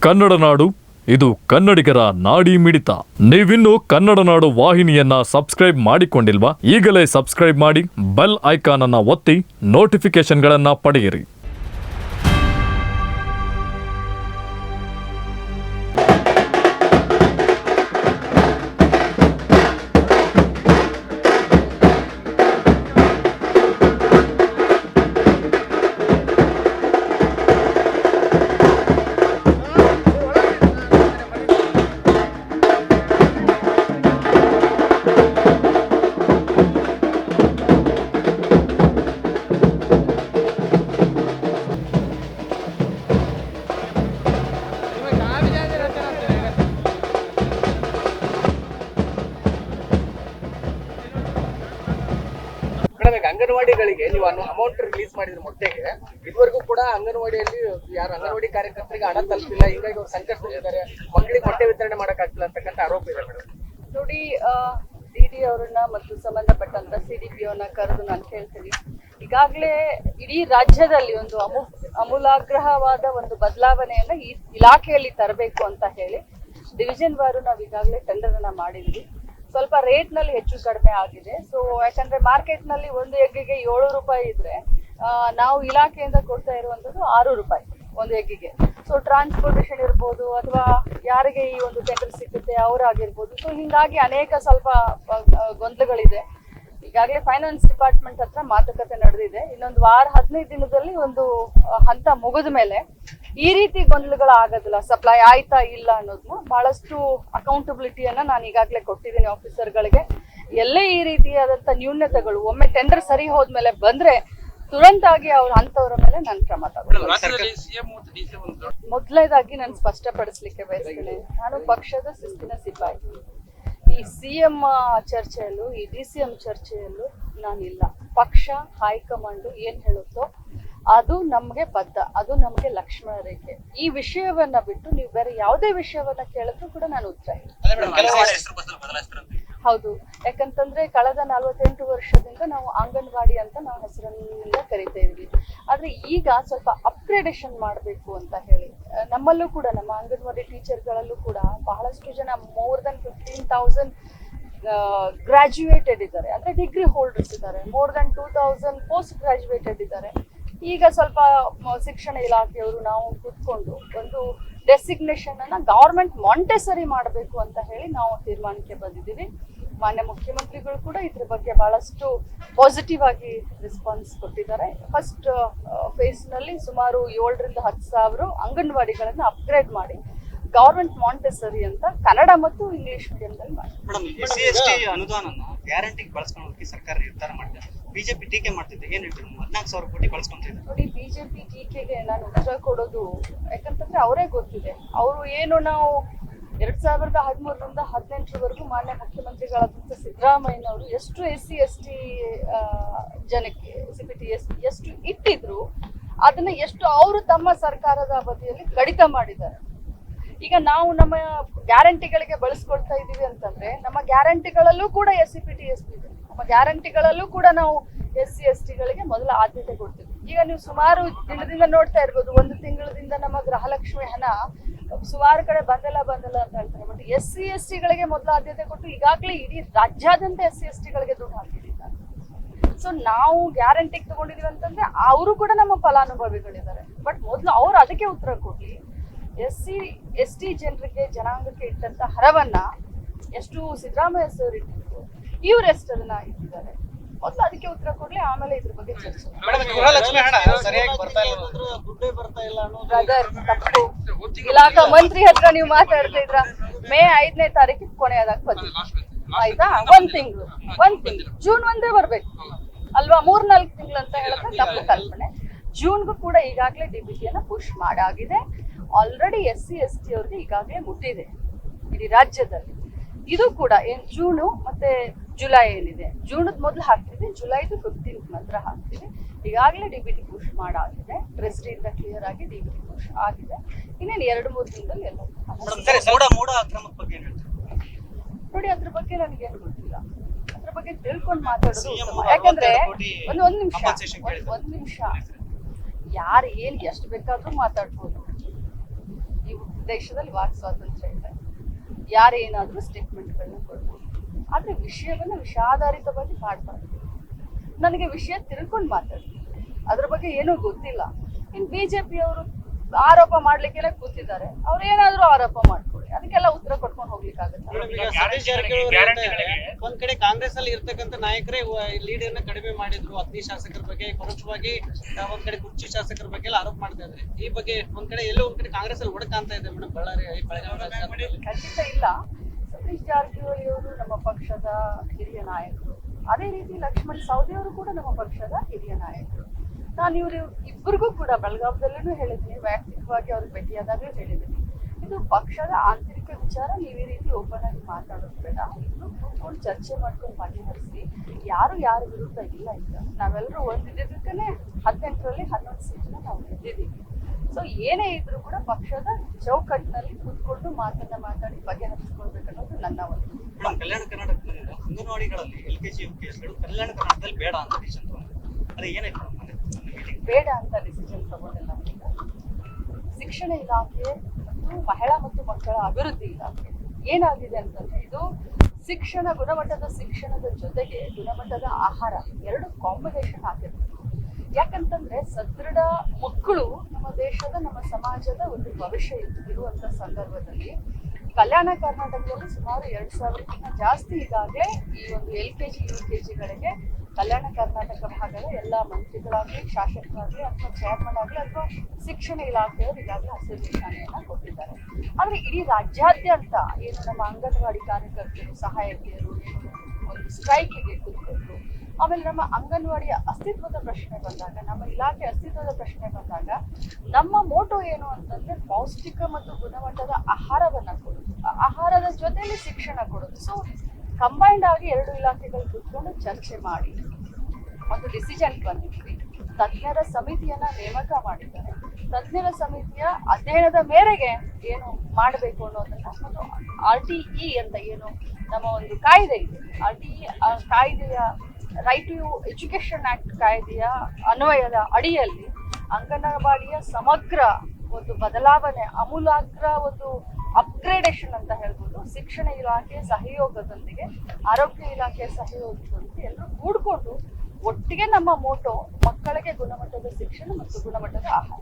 ಕನ್ನಡ ನಾಡು, ಇದು ಕನ್ನಡಿಗರ ನಾಡಿ ಮಿಡಿತ. ನೀವಿನ್ನು ಕನ್ನಡ ನಾಡು ವಾಹಿನಿಯನ್ನ ಸಬ್ಸ್ಕ್ರೈಬ್ ಮಾಡಿಕೊಂಡಿಲ್ವಾ? ಈಗಲೇ ಸಬ್ಸ್ಕ್ರೈಬ್ ಮಾಡಿ, ಬೆಲ್ ಐಕಾನ್ ಅನ್ನ ಒತ್ತಿ ನೋಟಿಫಿಕೇಶನ್ಗಳನ್ನ ಪಡೆಯಿರಿ. ಅಂಗನವಾಡಿಗಳಿಗೆ ನೀವು ಅಮೌಂಟ್ ರಿಲೀಸ್ ಮಾಡಿದ್ರೆ ಮೊಟ್ಟೆಗೆ ಇದುವರೆಗೂ ಕೂಡ ಅಂಗನವಾಡಿಯಲ್ಲಿ ಯಾರು ಅಂಗನವಾಡಿ ಕಾರ್ಯಕರ್ತರಿಗೆ ಹಣ ತಲುಪಿಲ್ಲ, ಹೀಗಾಗಿ ಅವ್ರು ಸಂಕಷ್ಟದಲ್ಲಿದ್ದಾರೆ, ಮಕ್ಕಳಿಗೆ ಮೊಟ್ಟೆ ವಿತರಣೆ ಮಾಡಕ್ಕಾಗ್ತಿಲ್ಲ ಅಂತಕ್ಕಂಥ ಆರೋಪ ಇದೆ ಮೇಡಮ್. ನೋಡಿ, ಡಿಡಿ ಅವರನ್ನ ಮತ್ತು ಸಂಬಂಧಪಟ್ಟಂತ ಸಿಡಿಪಿ ಅವ್ರನ್ನ ಕರೆದು ನಾನು ಕೇಳ್ತೀನಿ. ಈಗಾಗಲೇ ಇಡೀ ರಾಜ್ಯದಲ್ಲಿ ಒಂದು ಅಮೂಲಾಗ್ರಹವಾದ ಒಂದು ಬದಲಾವಣೆಯನ್ನ ಈ ಇಲಾಖೆಯಲ್ಲಿ ತರಬೇಕು ಅಂತ ಹೇಳಿ ಡಿವಿಷನ್ ವಾರು ನಾವು ಈಗಾಗಲೇ ಟೆಂಡರ್ ಅನ್ನ ಮಾಡಿದ್ವಿ. ಸ್ವಲ್ಪ ರೇಟ್ ನಲ್ಲಿ ಹೆಚ್ಚು ಕಡಿಮೆ ಆಗಿದೆ. ಸೊ ಯಾಕಂದ್ರೆ ಮಾರ್ಕೆಟ್ ನಲ್ಲಿ ಒಂದು ಎಗ್ಗಿಗೆ 7 ರೂಪಾಯಿ ಇದ್ರೆ ನಾವು ಇಲಾಖೆಯಿಂದ ಕೊಡ್ತಾ ಇರುವಂತದ್ದು 6 ರೂಪಾಯಿ ಒಂದು ಎಗ್ಗಿಗೆ. ಸೊ ಟ್ರಾನ್ಸ್ಪೋರ್ಟೇಷನ್ ಇರ್ಬೋದು ಅಥವಾ ಯಾರಿಗೆ ಈ ಒಂದು ಟೆಂಡರ್ ಸಿಗುತ್ತೆ ಅವರಾಗಿರ್ಬೋದು. ಸೊ ಹಿಂಗಾಗಿ ಅನೇಕ ಸ್ವಲ್ಪ ಗೊಂದಲಗಳಿದೆ. ಈಗಾಗಲೇ ಫೈನಾನ್ಸ್ ಡಿಪಾರ್ಟ್ಮೆಂಟ್ ಹತ್ರ ಮಾತುಕತೆ ನಡೆದಿದೆ. ಇನ್ನೊಂದು ವಾರ 15 ದಿನದಲ್ಲಿ ಒಂದು ಹಂತ ಮುಗಿದ ಮೇಲೆ ಈ ರೀತಿ ಗೊಂದಲಗಳು ಆಗೋದಿಲ್ಲ, ಸಪ್ಲೈ ಆಯ್ತಾ ಇಲ್ಲ ಅನ್ನೋದನ್ನ ಬಹಳಷ್ಟು ಅಕೌಂಟಬಿಲಿಟಿಯನ್ನ ನಾನು ಈಗಾಗಲೇ ಕೊಟ್ಟಿದ್ದೀನಿ ಆಫೀಸರ್ಗಳಿಗೆ. ಎಲ್ಲೇ ಈ ರೀತಿಯಾದಂತ ನ್ಯೂನತೆಗಳು ಒಮ್ಮೆ ಟೆಂಡರ್ ಸರಿ ಹೋದ್ಮೇಲೆ ಬಂದ್ರೆ ತುರಂತಾಗಿ ಅವ್ರ ಅಂತವರ ಮೇಲೆ ನಾನು ಕ್ರಮ ತಗೊಳ್ತೀನಿ. ಮೊದಲನೇದಾಗಿ ನಾನು ಸ್ಪಷ್ಟಪಡಿಸ್ಲಿಕ್ಕೆ ಬಯಸ್ತೇನೆ, ನಾನು ಪಕ್ಷದ ಶಿಸ್ತಿನ ಸಿಪಾಯಿ. ಈ ಸಿಎಂ ಚರ್ಚೆಯಲ್ಲೂ ಈ DCM ಚರ್ಚೆಯಲ್ಲೂ ನಾನಿಲ್ಲ. ಪಕ್ಷ ಹೈಕಮಾಂಡ್ ಏನ್ ಹೇಳುತ್ತೋ ಅದು ನಮ್ಗೆ ಬದ್ಧ, ಅದು ನಮ್ಗೆ ಲಕ್ಷ್ಮಣ ರೇಖೆ. ಈ ವಿಷಯವನ್ನ ಬಿಟ್ಟು ನೀವು ಬೇರೆ ಯಾವುದೇ ವಿಷಯವನ್ನ ಕೇಳಿದ್ರು ಕೂಡ ನಾನು ಉತ್ತರ ಹೌದು. ಯಾಕಂತಂದ್ರೆ ಕಳೆದ 48 ವರ್ಷದಿಂದ ನಾವು ಅಂಗನವಾಡಿ ಅಂತ ನಾವು ಹೆಸರಿನಿಂದ ಕರಿತಾ ಇದ್ವಿ. ಆದ್ರೆ ಈಗ ಸ್ವಲ್ಪ ಅಪ್ಗ್ರೇಡೇಷನ್ ಮಾಡಬೇಕು ಅಂತ ಹೇಳಿ ನಮ್ಮಲ್ಲೂ ಕೂಡ ನಮ್ಮ ಅಂಗನವಾಡಿ ಟೀಚರ್ಗಳಲ್ಲೂ ಕೂಡ ಬಹಳಷ್ಟು ಜನ more than 15,000 ಗ್ರಾಜ್ಯುಯೇಟೆಡ್ ಇದ್ದಾರೆ, ಅಂದ್ರೆ ಡಿಗ್ರಿ ಹೋಲ್ಡರ್ಸ್ ಇದ್ದಾರೆ. more than 2,000 ಪೋಸ್ಟ್ ಗ್ರಾಜ್ಯುಯೇಟೆಡ್ ಇದ್ದಾರೆ. ಈಗ ಸ್ವಲ್ಪ ಶಿಕ್ಷಣ ಇಲಾಖೆಯವರು ನಾವು ಕೂತ್ಕೊಂಡು ಒಂದು ಡೆಸಿಗ್ನೇಷನ್ ಅನ್ನ ಗವರ್ಮೆಂಟ್ ಮಾಂಟೆಸರಿ ಮಾಡಬೇಕು ಅಂತ ಹೇಳಿ ನಾವು ತೀರ್ಮಾನಕ್ಕೆ ಬಂದಿದ್ದೀವಿ. ಮಾನ್ಯ ಮುಖ್ಯಮಂತ್ರಿಗಳು ಕೂಡ ಇದ್ರ ಬಗ್ಗೆ ಬಹಳಷ್ಟು ಪಾಸಿಟಿವ್ ಆಗಿ ರೆಸ್ಪಾನ್ಸ್ ಕೊಟ್ಟಿದ್ದಾರೆ. ಫಸ್ಟ್ ಫೇಸ್ ನಲ್ಲಿ ಸುಮಾರು 7 ರಿಂದ 10 ಸಾವಿರ ಅಂಗನವಾಡಿಗಳನ್ನ ಅಪ್ಗ್ರೇಡ್ ಮಾಡಿ ಗವರ್ಮೆಂಟ್ ಮಾಂಟೆಸರಿ ಅಂತ ಕನ್ನಡ ಮತ್ತು ಇಂಗ್ಲಿಷ್ ಮೀಡಿಯಂನಲ್ಲಿ ಮಾಡಿ. SC/ST ಅನುದಾನನ ಗ್ಯಾರಂಟಿಗೆ ಬಳಸ್ಕೊಳ್ಳೋದಕ್ಕೆ ಸರ್ಕಾರ ನಿರ್ಧಾರ ಮಾಡಿದೆ. ಬಿಜೆಪಿ ಟೀಕೆ ಮಾಡ್ತಿದೆ, ಏನ್ ಹೇಳ್ತೀವಿ? 14,000 ಕೋಟಿ ಬಳಸ್ಕೊಂತಿದೆ. ನೋಡಿ, ಬಿಜೆಪಿ ಟೀಕೆಗೆ ನಾನು ಉತ್ತರ ಕೊಡೋದು ಯಾಕಂತಂದ್ರೆ ಅವರೇ ಗೊತ್ತಿದೆ. ಅವರು ಏನು ನಾವು 2013ರಿಂದ 2018 ಮಾನ್ಯ ಮುಖ್ಯಮಂತ್ರಿಗಳಾದಂಥ ಸಿದ್ದರಾಮಯ್ಯನವರು ಎಷ್ಟು SC/ST ಜನಕ್ಕೆ ಎಷ್ಟು ಇಟ್ಟಿದ್ರು ಅದನ್ನ ಎಷ್ಟು ಅವರು ತಮ್ಮ ಸರ್ಕಾರದ ಅವಧಿಯಲ್ಲಿ ಕಡಿತ ಮಾಡಿದ್ದಾರೆ. ಈಗ ನಾವು ನಮ್ಮ ಗ್ಯಾರಂಟಿಗಳಿಗೆ ಬಳಸ್ಕೊಳ್ತಾ ಇದೀವಿ ಅಂತಂದ್ರೆ ನಮ್ಮ ಗ್ಯಾರಂಟಿಗಳಲ್ಲೂ ಕೂಡ SC/ST ಇದೆ. ನಮ್ಮ ಗ್ಯಾರಂಟಿಗಳಲ್ಲೂ ಕೂಡ ನಾವು SC/STಗಳಿಗೆ ಮೊದಲ ಆದ್ಯತೆ ಕೊಡ್ತೀವಿ. ಈಗ ನೀವು ಸುಮಾರು ದಿನದಿಂದ ನೋಡ್ತಾ ಇರ್ಬೋದು, 1 ತಿಂಗಳದಿಂದ ನಮ್ಮ ಗೃಹಲಕ್ಷ್ಮಿ ಹಣ ಸುಮಾರು ಕಡೆ ಬಂದಲ್ಲ ಅಂತ ಹೇಳ್ತಾರೆ. ಬಟ್ SC/STಗಳಿಗೆ ಮೊದಲ ಆದ್ಯತೆ ಕೊಟ್ಟು ಈಗಾಗಲೇ ಇಡೀ ರಾಜ್ಯಾದ್ಯಂತ SC/STಗಳಿಗೆ ದುಡ್ಡು ಹಾಕಿದ್ದಾರೆ. ಸೊ ನಾವು ಗ್ಯಾರಂಟಿಗೆ ತಗೊಂಡಿದೀವಿ ಅಂತಂದ್ರೆ ಅವರು ಕೂಡ ನಮ್ಮ ಫಲಾನುಭವಿಗಳಿದ್ದಾರೆ. ಬಟ್ ಮೊದಲು ಅವ್ರು ಅದಕ್ಕೆ ಉತ್ತರ ಕೊಡ್ಲಿ. SC/ST ಜನರಿಗೆ ಜನಾಂಗಕ್ಕೆ ಇಟ್ಟಂತ ಹರವನ್ನ ಎಷ್ಟು ಸಿದ್ದರಾಮಯ್ಯ ಸರ್ ಇಟ್ಟಿದ್ರು, ಇವ್ರೆಷ್ಟು ಅದನ್ನ ಇಟ್ಟಿದ್ದಾರೆ, ಮೊದಲು ಅದಕ್ಕೆ ಉತ್ತರ ಕೊಡ್ಲಿ, ಆಮೇಲೆ ಇದ್ರ ಬಗ್ಗೆ ಚರ್ಚೆ. ಬ್ರದರ್, ತಪ್ಪು. ಇಲಾಖಾ ಮಂತ್ರಿ ಹತ್ರ ನೀವು ಮಾತಾಡ್ತಾ ಇದ್ರ. ಮೇ 5ನೇ ತಾರೀಕಿಗೆ ಕೊನೆಯದಾಗ ಬಂದಿದೆ, ಆಯ್ತಾ? ಒಂದ್ ತಿಂಗಳು ಜೂನ್ 1 ಬರ್ಬೇಕು ಅಲ್ವಾ? 3-4 ತಿಂಗಳು ಅಂತ ಹೇಳಿದ್ರೆ ತಪ್ಪು ಕಲ್ಪನೆ. ಜೂನ್ಗೂ ಕೂಡ ಈಗಾಗಲೇ DBTಯನ್ನ ಪುಷ್ ಮಾಡಾಗಿದೆ. ಆಲ್ರೆಡಿ SC/ST ಅವ್ರಿಗೆ ಈಗಾಗಲೇ ಮುಟ್ಟಿದೆ ಇಡೀ ರಾಜ್ಯದಲ್ಲಿ. ಇದು ಕೂಡ ಜೂನು ಮತ್ತೆ ಜುಲೈ ಏನಿದೆ, ಜೂನ್ ಮೊದಲು ಹಾಕ್ತಿದೆ, ಜುಲೈದು 15th ನಂತರ ಹಾಕ್ತಿದೆ. ಈಗಾಗಲೇ DBT ಪುಷ್ ಮಾಡಾಗಿದೆ. ಟ್ರೆಸರಿಯಿಂದ ಕ್ಲಿಯರ್ ಆಗಿ DBT ಪುಷ್ ಆಗಿದೆ. ಇನ್ನೇನು 2-3 ದಿನದಲ್ಲಿ ಎಲ್ಲ ನೋಡಿ. ಅದ್ರ ಬಗ್ಗೆ ನನಗೇನು ಗೊತ್ತಿಲ್ಲ, ಅದ್ರ ಬಗ್ಗೆ ತಿಳ್ಕೊಂಡು ಮಾತಾಡೋದು ಉತ್ತಮ. ಯಾಕಂದ್ರೆ ಒಂದ್ ನಿಮಿಷ ಯಾರು ಏನ್ ಎಷ್ಟು ಬೇಕಾದ್ರೂ ಮಾತಾಡ್ಬೋದು. ದೇಶದಲ್ಲಿ ವಾಕ್ ಸ್ವಾತಂತ್ರ್ಯ ಇದೆ, ಯಾರೇನಾದ್ರೂ ಸ್ಟೇಟ್ಮೆಂಟ್ಗಳನ್ನ ಕೊಡ್ಬೋದು. ಆದ್ರೆ ವಿಷಯವನ್ನ ವಿಷಾಧಾರಿತವಾಗಿ ಮಾಡಬಾರ್ದು. ನನಗೆ ವಿಷಯ ತಿಳ್ಕೊಂಡು ಮಾತಾಡ್ತೀನಿ, ಅದ್ರ ಬಗ್ಗೆ ಏನೂ ಗೊತ್ತಿಲ್ಲ. ಇನ್ನು ಬಿಜೆಪಿ ಅವರು ಆರೋಪ ಮಾಡ್ಲಿಕ್ಕೆಲ್ಲ ಕೂತಿದ್ದಾರೆ, ಅವ್ರು ಏನಾದ್ರೂ ಆರೋಪ ಮಾಡ್ಕೊಳ್ಳಿ, ಅದಕ್ಕೆಲ್ಲ ಉತ್ತರ ಕೊಟ್ಕೊಂಡು ಹೋಗ್ಲಿಕ್ಕಾಗತ್ತೆ. ಈಗ ಸತೀಶ್ ಜಾರಕಿಹೊಳಿ ಒಂದ್ ಕಡೆ ಕಾಂಗ್ರೆಸ್ ಅಲ್ಲಿ ಇರ್ತಕ್ಕಂಥ ನಾಯಕರೇ ಲೀಡರ್ನ ಕಡಿಮೆ ಮಾಡಿದ್ರು, ಅಗ್ನಿ ಶಾಸಕರ ಬಗ್ಗೆ ಪರೋಕ್ಷವಾಗಿ ಒಂದ್ ಕಡೆ ಕುರ್ಚಿ ಶಾಸಕರ ಬಗ್ಗೆ ಎಲ್ಲ ಆರೋಪ ಮಾಡ್ತಾ ಇದ್ರೆ, ಈ ಬಗ್ಗೆ ಒಂದ್ ಕಡೆ ಎಲ್ಲೋ ಒಂದ್ ಕಡೆ ಕಾಂಗ್ರೆಸ್ ಅಲ್ಲಿ ಒಡಕಾಂತ ಇದೆ ಮೇಡಮ್ ಬೆಳಗಾವಿ. ಖಂಡಿತ ಇಲ್ಲ. ಸತೀಶ್ ಜಾರಕಿಹೊಳಿ ಅವರು ನಮ್ಮ ಪಕ್ಷದ ಹಿರಿಯ ನಾಯಕರು, ಅದೇ ರೀತಿ ಲಕ್ಷ್ಮಣ್ ಸವದಿ ಅವರು ಕೂಡ ನಮ್ಮ ಪಕ್ಷದ ಹಿರಿಯ ನಾಯಕರು. ನಾನು ಇವರು ಇಬ್ಬರಿಗೂ ಕೂಡ ಬೆಳಗಾವದಲ್ಲೂ ಹೇಳಿದ್ದೀನಿ, ವೈಯಕ್ತಿಕವಾಗಿ ಅವ್ರಿಗೆ ಭೇಟಿಯಾದಾಗಲೂ ಹೇಳಿದ್ದೀನಿ, ಇದು ಪಕ್ಷದ ಆಂತರಿಕ ವಿಚಾರ, ನೀವು ಈ ರೀತಿ ಓಪನ್ ಆಗಿ ಮಾತಾಡೋದು ಬೇಡ, ಇನ್ನು ಕೂತ್ಕೊಂಡು ಚರ್ಚೆ ಮಾಡ್ಕೊಂಡು ಬಗೆಹರಿಸಿ. ಯಾರು ಯಾರ ವಿರುದ್ಧ ಇಲ್ಲ. ಈಗ ನಾವೆಲ್ಲರೂ ಒಂದಿದ್ದಕ್ಕೇ 18ರಲ್ಲಿ 11 ಸೀಟ್ನ ನಾವು ಗೆದ್ದಿದ್ದೀವಿ. ಸೊ ಏನೇ ಇದ್ರೂ ಕೂಡ ಪಕ್ಷದ ಚೌಕಟ್ಟಿನಲ್ಲಿ ಕೂತ್ಕೊಂಡು ಮಾತಾಡಿ ಬಗೆಹರಿಸ್ಕೊಳ್ಬೇಕನ್ನೋದು ನನ್ನ ಒಂದು. ಕಲ್ಯಾಣ ಕರ್ನಾಟಕದಲ್ಲಿ ಅಂಗನವಾಡಿಗಳಲ್ಲಿ LKG UKG ಕಲ್ಯಾಣ ಕರ್ನಾಟಕದಲ್ಲಿ ಬೇಡ ಅಂತ ಡಿಸಿಷನ್ ತಗೊಂಡ್ರು. ಅದೇ ಏನಾಯ್ತು ಬೇಡ ಅಂತ ಡಿಸಿಷನ್ ತಗೊಂಡಿಲ್ಲ. ಶಿಕ್ಷಣ ಇಲಾಖೆ ಮತ್ತು ಮಹಿಳಾ ಮತ್ತು ಮಕ್ಕಳ ಅಭಿವೃದ್ಧಿ ಇಲಾಖೆ ಏನಾಗಿದೆ ಅಂತಂದ್ರೆ, ಇದು ಶಿಕ್ಷಣ, ಗುಣಮಟ್ಟದ ಶಿಕ್ಷಣದ ಜೊತೆಗೆ ಗುಣಮಟ್ಟದ ಆಹಾರ ಎರಡು ಕಾಂಬಿನೇಷನ್ ಆಗಿರುತ್ತೆ. ಯಾಕಂತಂದ್ರೆ ಸದೃಢ ಮಕ್ಕಳು ನಮ್ಮ ದೇಶದ, ನಮ್ಮ ಸಮಾಜದ ಒಂದು ಭವಿಷ್ಯ ಇರುವಂತ ಸಂದರ್ಭದಲ್ಲಿ ಕಲ್ಯಾಣ ಕರ್ನಾಟಕದಲ್ಲಿ ಸುಮಾರು 2000ಕ್ಕಿಂತ ಜಾಸ್ತಿ ಈಗಾಗಲೇ ಈ ಒಂದು LKG UKGಗಳಿಗೆ ಕಲ್ಯಾಣ ಕರ್ನಾಟಕ ಭಾಗದ ಎಲ್ಲ ಮಂತ್ರಿಗಳಾಗಲಿ, ಶಾಸಕರಾಗಲಿ, ಅಥವಾ ಚೇರ್ಮನ್ ಆಗಲಿ, ಅಥವಾ ಶಿಕ್ಷಣ ಇಲಾಖೆಯವರು ಈಗಾಗಲೇ ಹಸಿರು ನಿಶಾನೆಯನ್ನ ಕೊಟ್ಟಿದ್ದಾರೆ. ಆದ್ರೆ ಇಡೀ ರಾಜ್ಯಾದ್ಯಂತ ಏನು ನಮ್ಮ ಅಂಗನವಾಡಿ ಕಾರ್ಯಕರ್ತರು, ಸಹಾಯಕಿಯರು ಒಂದು ಸ್ಟ್ರೈಕಿಗೆ ಕೂತ್ಕೊಂಡ್ರು. ಆಮೇಲೆ ನಮ್ಮ ಅಂಗನವಾಡಿಯ ಅಸ್ತಿತ್ವದ ಪ್ರಶ್ನೆ ಬಂದಾಗ, ನಮ್ಮ ಇಲಾಖೆ ಅಸ್ತಿತ್ವದ ಪ್ರಶ್ನೆ ಬಂದಾಗ, ನಮ್ಮ ಮೋಟೋ ಏನು ಅಂತಂದ್ರೆ ಪೌಷ್ಟಿಕ ಮತ್ತು ಗುಣಮಟ್ಟದ ಆಹಾರವನ್ನ ಕೊಡೋದು, ಆಹಾರದ ಜೊತೆಯಲ್ಲಿ ಶಿಕ್ಷಣ ಕೊಡೋದು. ಸೊ ಕಂಬೈನ್ಡ್ ಆಗಿ ಎರಡು ಇಲಾಖೆಗಳು ಕೂತ್ಕೊಂಡು ಚರ್ಚೆ ಮಾಡಿ ಒಂದು ಡಿಸಿಷನ್ ಬಂದಿದ್ವಿ. ತಜ್ಞರ ಸಮಿತಿಯನ್ನ ನೇಮಕ ಮಾಡಿದ್ದಾರೆ. ತಜ್ಞರ ಸಮಿತಿಯ ಅಧ್ಯಯನದ ಮೇರೆಗೆ ಏನು ಮಾಡಬೇಕು ಅನ್ನೋದನ್ನ, ಮತ್ತು RTE ಅಂತ ಏನು ನಮ್ಮ ಒಂದು ಕಾಯ್ದೆ ಇದೆ, RTE ಕಾಯ್ದೆಯ ರೈಟ್ ಟು ಎಜುಕೇಶನ್ ಆಕ್ಟ್ ಕಾಯ್ದೆಯ ಅನ್ವಯದ ಅಡಿಯಲ್ಲಿ ಅಂಗನವಾಡಿಯ ಸಮಗ್ರ ಒಂದು ಬದಲಾವಣೆ, ಆಮೂಲಾಗ್ರ ಒಂದು ಅಪ್ಗ್ರೇಡೇಷನ್ ಅಂತ ಹೇಳ್ಬೋದು, ಶಿಕ್ಷಣ ಇಲಾಖೆಯ ಸಹಯೋಗದೊಂದಿಗೆ, ಆರೋಗ್ಯ ಇಲಾಖೆಯ ಸಹಯೋಗದೊಂದಿಗೆ ಎಲ್ಲರೂ ಕೂಡ್ಕೊಂಡು ಒಟ್ಟಿಗೆ ನಮ್ಮ ಮೋಟೋ ಮಕ್ಕಳಿಗೆ ಗುಣಮಟ್ಟದ ಶಿಕ್ಷಣ ಮತ್ತು ಗುಣಮಟ್ಟದ ಆಹಾರ.